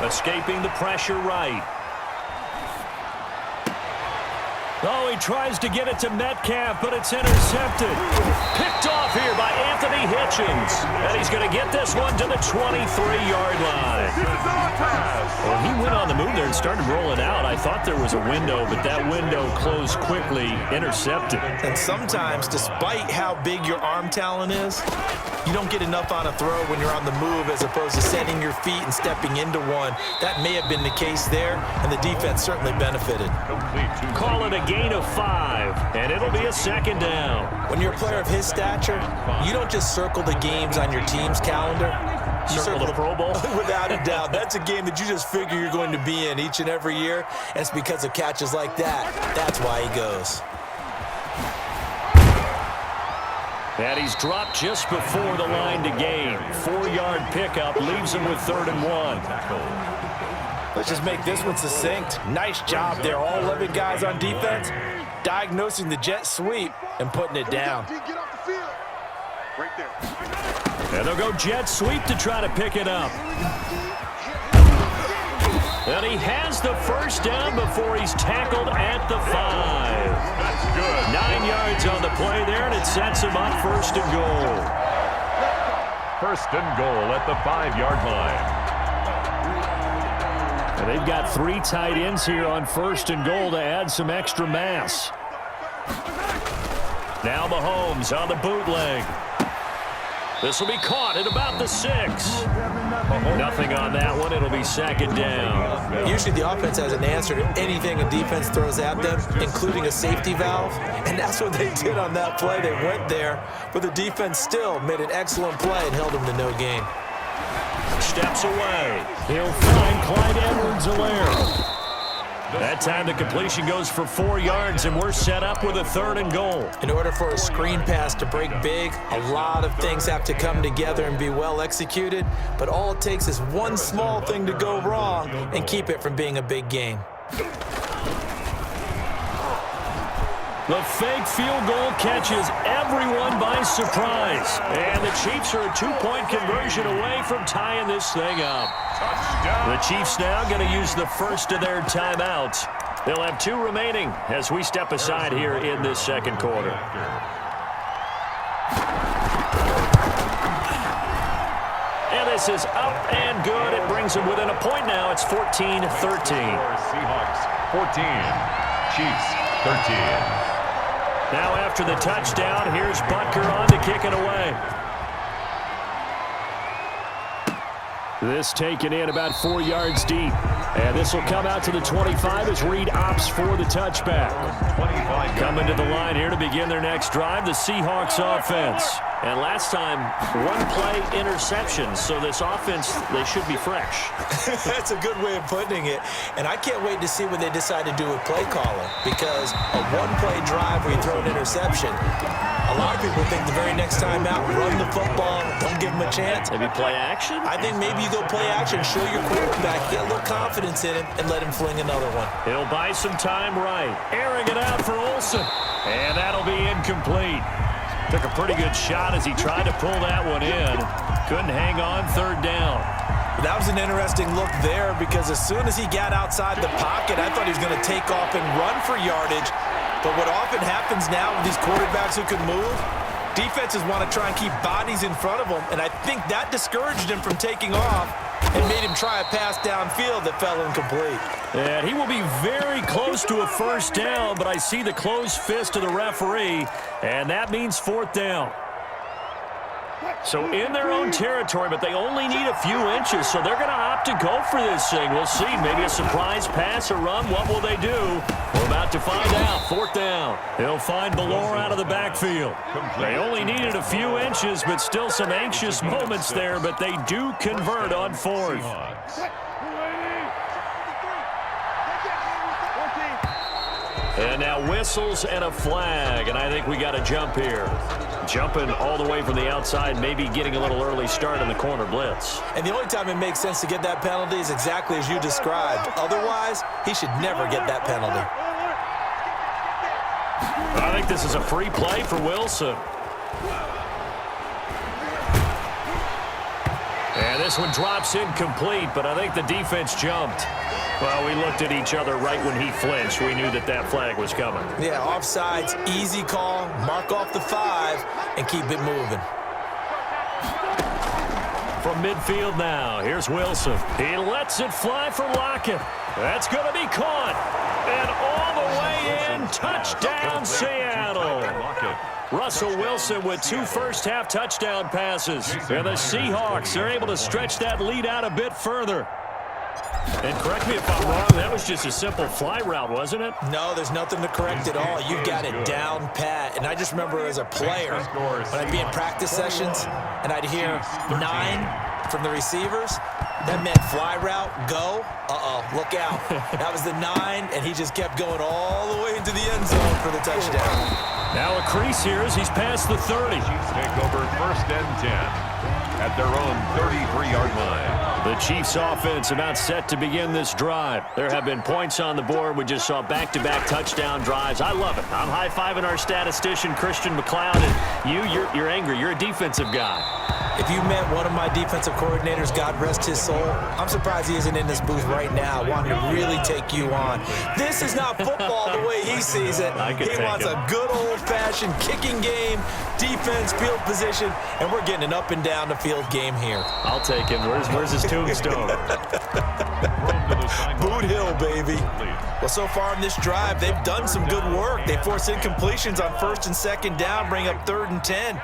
Escaping the pressure right. Oh, he tries to get it to Metcalf, but it's intercepted. Picked off here by Anthony Hitchens. And he's going to get this one to the 23-yard line. Well, he went on the move there and started rolling out. I thought there was a window, but that window closed quickly, intercepted. And sometimes, despite how big your arm talent is, you don't get enough on a throw when you're on the move as opposed to setting your feet and stepping into one. That may have been the case there, and the defense certainly benefited. Call it a gain of 5, and it'll be a second down. When you're a player of his stature, you don't just circle the games on your team's calendar. You circle the Pro Bowl? Without a doubt. That's a game that you just figure you're going to be in each and every year, and it's because of catches like that. That's why he goes. And he's dropped just before the line to gain. 4-yard pickup leaves him with 3rd and 1. Let's just make this one succinct. Nice job there, all 11 guys on defense, diagnosing the jet sweep and putting it down. And they'll go jet sweep to try to pick it up. And he has the first down before he's tackled at the 5. That's good. 9 yards on the play there, and it sets him up 1st and goal. 1st and goal at the 5-yard line. And they've got 3 tight ends here on 1st and goal to add some extra mass. Now Mahomes on the bootleg. This will be caught at about the 6. Nothing on that one. It'll be 2nd down. Usually the offense has an answer to anything a defense throws at them, including a safety valve. And that's what they did on that play. They went there, but the defense still made an excellent play and held them to no gain. Steps away. He'll find Clyde Edwards-Helaire. That time the completion goes for 4 yards, and we're set up with a 3rd and goal. In order for a screen pass to break big, a lot of things have to come together and be well executed, but all it takes is one small thing to go wrong and keep it from being a big gain. The fake field goal catches everyone by surprise. And the Chiefs are a 2-point conversion away from tying this thing up. Touchdown. The Chiefs now going to use the first of their timeouts. They'll have 2 remaining as we step aside here in this 2nd quarter. And this is up and good. It brings them within a point now. It's 14-13. Seahawks 14, Chiefs 13. Now after the touchdown, here's Butker on to kick it away. This taken in about 4 yards deep. And this will come out to the 25 as Reed opts for the touchback. Coming to the line here to begin their next drive, the Seahawks offense. And last time, 1-play interception. So this offense, they should be fresh. That's a good way of putting it. And I can't wait to see what they decide to do with play calling. Because a 1-play drive where you throw an interception, a lot of people think the very next time out, run the football, don't give them a chance. Maybe play action? I think maybe you go play action, show your quarterback, get a little confidence in him, and let him fling another one. He'll buy some time right. Airing it out for Olsen. And that'll be incomplete. Took a pretty good shot as he tried to pull that one in. Couldn't hang on 3rd down. That was an interesting look there because as soon as he got outside the pocket, I thought he was going to take off and run for yardage. But what often happens now with these quarterbacks who can move, defenses want to try and keep bodies in front of them, and I think that discouraged him from taking off and made him try a pass downfield that fell incomplete. And he will be very close to a 1st down, but I see the closed fist of the referee, and that means 4th down. So in their own territory, but they only need a few inches, so they're going to opt to go for this thing. We'll see. Maybe a surprise pass or run. What will they do? We're about to find out. 4th down. He'll find Ballore out of the backfield. They only needed a few inches, but still some anxious moments there, but they do convert on 4th. And now whistles and a flag, and I think we got a jump here. Jumping all the way from the outside, maybe getting a little early start in the corner blitz. And the only time it makes sense to get that penalty is exactly as you described. Otherwise, he should never get that penalty. I think this is a free play for Wilson. And This one drops incomplete, but I think the defense jumped. Well, we looked at each other right when he flinched. We knew that that flag was coming. Yeah, offsides, easy call. Mark off the 5 and keep it moving. From midfield now, here's Wilson. He lets it fly for Lockett. That's going to be caught. And all the way in, touchdown Seattle. Russell Wilson with 2 first-half touchdown passes. And the Seahawks are able to stretch that lead out a bit further. And correct me if I'm wrong, that was just a simple fly route, wasn't it? No, there's nothing to correct at all. You've got it down pat. And I just remember as a player, when I'd be in practice sessions and I'd hear 9 from the receivers, that meant fly route, go, look out. That was the 9, and he just kept going all the way into the end zone for the touchdown. Now a crease here as he's past the 30. Take over 1st and 10 at their own 33-yard line. The Chiefs offense about set to begin this drive. There have been points on the board. We just saw back-to-back touchdown drives. I love it. I'm high-fiving our statistician, Christian McLeod, and you're angry. You're a defensive guy. If you met one of my defensive coordinators, God rest his soul, I'm surprised he isn't in this booth right now wanting to really take you on. This is not football the way he sees it. He wants a good old-fashioned kicking game, defense, field position, and we're getting an up-and-down the field game here. I'll take him. Where's his tombstone? Boot Hill, baby. Well, so far in this drive, they've done some good work. They force incompletions on 1st and 2nd down, bring up 3rd and 10.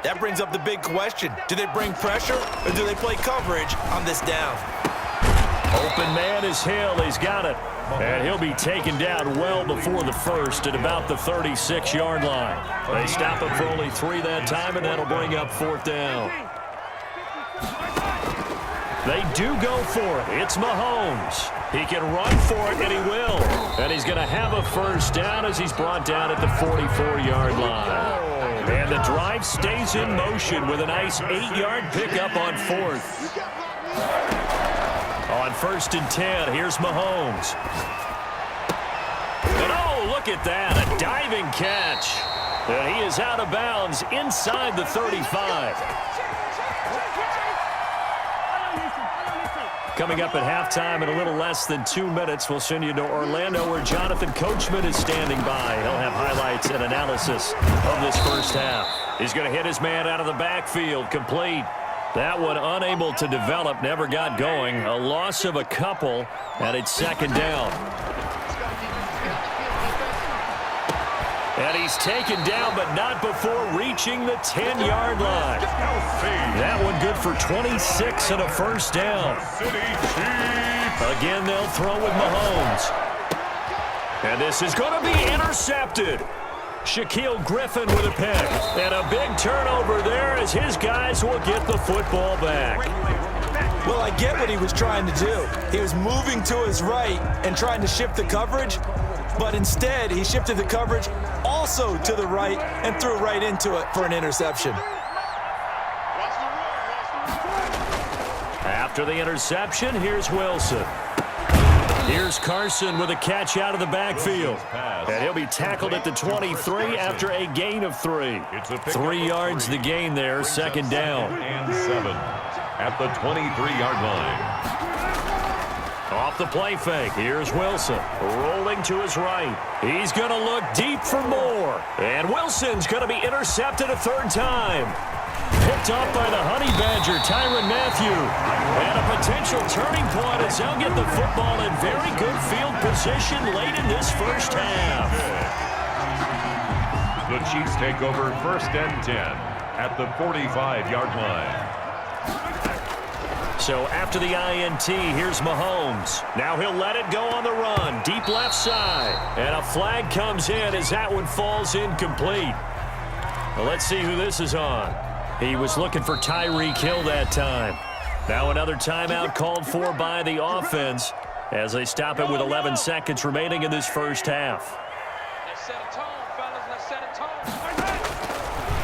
That brings up the big question. Do they bring pressure or do they play coverage on this down? Open man is Hill. He's got it. And he'll be taken down well before the 1st at about the 36-yard line. They stop him for only 3 that time, and that'll bring up 4th down. They do go for it. It's Mahomes. He can run for it, and he will. And he's going to have a 1st down as he's brought down at the 44-yard line. And the drive stays in motion with a nice 8-yard pickup on 4th. On 1st and 10, here's Mahomes. And oh, look at that, a diving catch. And he is out of bounds inside the 35. Coming up at halftime in a little less than 2 minutes, we'll send you to Orlando where Jonathan Coachman is standing by. He'll have highlights and analysis of this 1st half. He's going to hit his man out of the backfield, complete. That one unable to develop, never got going. A loss of a couple, and it's 2nd down. And he's taken down, but not before reaching the 10-yard line. That one good for 26 and a 1st down. Again, they'll throw with Mahomes. And this is going to be intercepted. Shaquille Griffin with a pick. And a big turnover there as his guys will get the football back. Well, I get what he was trying to do. He was moving to his right and trying to shift the coverage, but instead he shifted the coverage also to the right and threw right into it for an interception. After the interception, here's Wilson. Here's Carson with a catch out of the backfield. And he'll be tackled at the 23 after a gain of 3. 3 yards the gain there, 2nd down. And 7 at the 23-yard line. Off the play fake, here's Wilson, rolling to his right. He's going to look deep for more. And Wilson's going to be intercepted a 3rd time. Picked off by the Honey Badger, Tyrann Mathieu. And a potential turning point as they'll get the football in very good field position late in this 1st half. The Chiefs take over 1st and 10 at the 45-yard line. So after the INT, here's Mahomes. Now he'll let it go on the run, deep left side. And a flag comes in as that one falls incomplete. Well, let's see who this is on. He was looking for Tyreek Hill that time. Now another timeout called for by the offense as they stop it with 11 seconds remaining in this 1st half. Let's set a tone, fellas. Let's set a tone.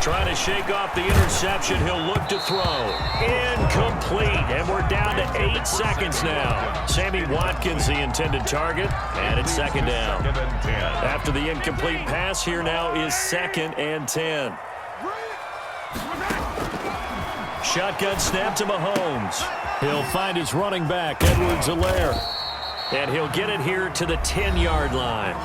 Trying to shake off the interception. He'll look to throw. Incomplete. And we're down to 8 seconds now. Sammy Watkins, the intended target. And it's 2nd down. After the incomplete pass, here now is 2nd and 10. shotgun snap to Mahomes. He'll find his running back, Edwards-Helaire. And he'll get it here to the 10-yard line.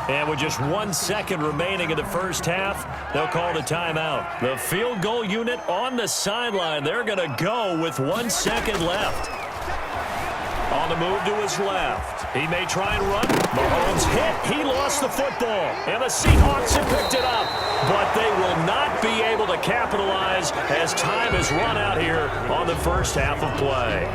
And with just 1 second remaining in the first half, they'll call the timeout. The field goal unit on the sideline. They're going to go with 1 second left. On the move to his left. He may try and run. Mahomes hit. He lost the football. And the Seahawks have picked it up. But they will not be able to capitalize as time has run out here on the first half of play.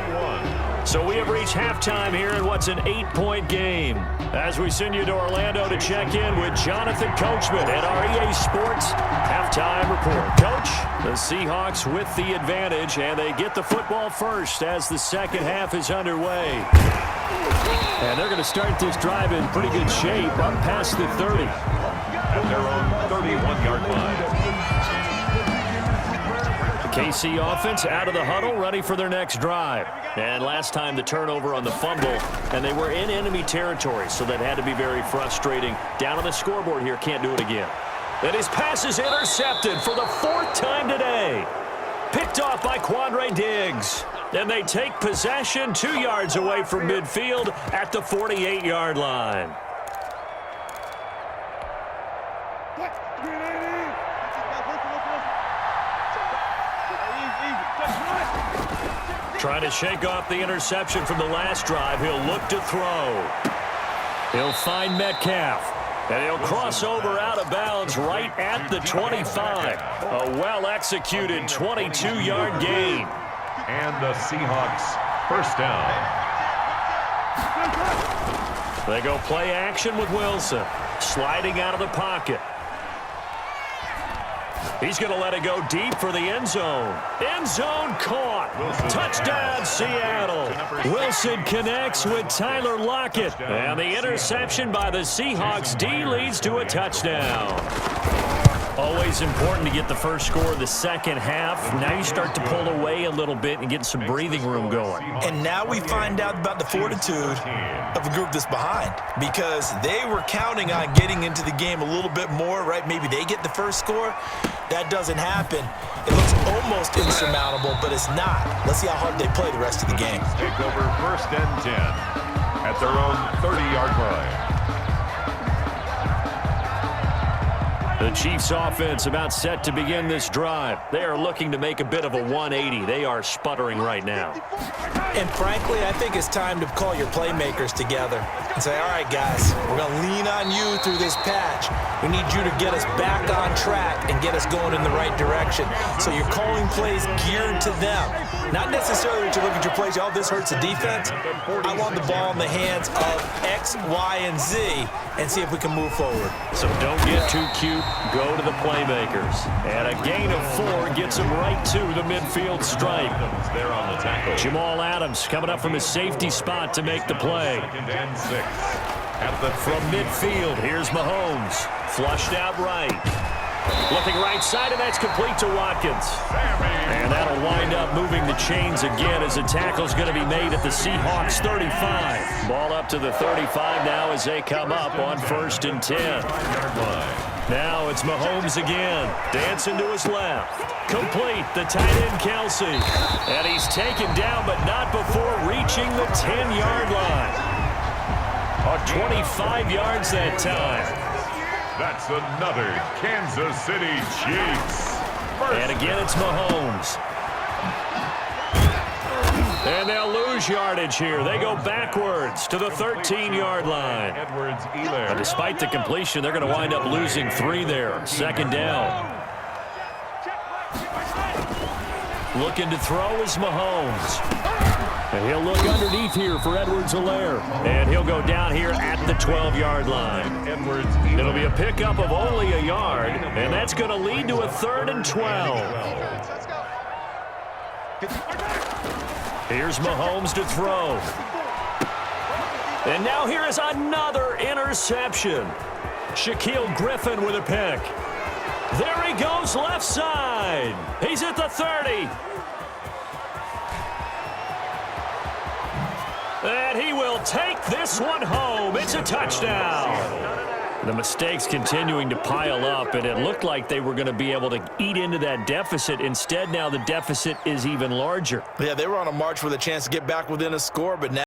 So we have reached halftime here in what's an 8-point game. As we send you to Orlando to check in with Jonathan Coachman at our EA Sports Halftime Report. Coach, the Seahawks with the advantage, and they get the football first as the second half is underway. And they're going to start this drive in pretty good shape up past the 30. At their own 31-yard line. KC offense out of the huddle, ready for their next drive. And last time the turnover on the fumble, and they were in enemy territory, so that had to be very frustrating. Down on the scoreboard here, can't do it again. And his pass is intercepted for the 4th time today. Picked off by Quandre Diggs. And they take possession 2 yards away from midfield at the 48-yard line. Trying to shake off the interception from the last drive. He'll look to throw. He'll find Metcalf. And he'll cross over out of bounds right at the 25. A well-executed 22-yard gain. And the Seahawks first down. They go play action with Wilson. Sliding out of the pocket. He's going to let it go deep for the end zone. End zone caught. Touchdown, Seattle. Wilson connects with Tyler Lockett. And the interception by the Seahawks D leads to a touchdown. Always important to get the first score of the second half. Now you start to pull away a little bit and get some breathing room going. And now we find out about the fortitude of a group that's behind, because they were counting on getting into the game a little bit more, right? Maybe they get the first score. That doesn't happen. It looks almost insurmountable, but it's not. Let's see how hard they play the rest of the game. Take over first and 10 at their own 30-yard line. The Chiefs offense about set to begin this drive. They are looking to make a bit of a 180. They are sputtering right now. And frankly, I think it's time to call your playmakers together and say, all right, guys, we're going to lean on you through this patch. We need you to get us back on track and get us going in the right direction. So you're calling plays geared to them. Not necessarily to look at your plays, oh, this hurts the defense. I want the ball in the hands of X, Y, and Z and see if we can move forward. So don't get too cute. Go to the playmakers. And a gain of 4 gets them right to the midfield stripe. There on the tackle. Jamal Adams coming up from his safety spot to make the play. 2nd and 6. From midfield, here's Mahomes. Flushed out right. Looking right side, and that's complete to Watkins. And that'll wind up moving the chains again as the tackle's going to be made at the Seahawks 35. Ball up to the 35 now as they come up on 1st and 10. Now it's Mahomes again. Dancing to his left. Complete, the tight end Kelsey. And he's taken down, but not before reaching the 10-yard line. 25 yards that time. That's another Kansas City Chiefs. And again, it's Mahomes. And they'll lose yardage here. They go backwards to the 13-yard line. But despite the completion, they're going to wind up losing 3 there. 2nd down. Looking to throw is Mahomes. And he'll look underneath here for Edwards-Helaire. And he'll go down here at the 12-yard line. It'll be a pickup of only a yard, and that's going to lead to a 3rd and 12. Here's Mahomes to throw. And now here is another interception. Shaquille Griffin with a pick. There he goes left side. He's at the 30. And he will take this one home. It's a touchdown. The mistakes continuing to pile up, and it looked like they were going to be able to eat into that deficit. Instead, now the deficit is even larger. Yeah, they were on a march with a chance to get back within a score, but now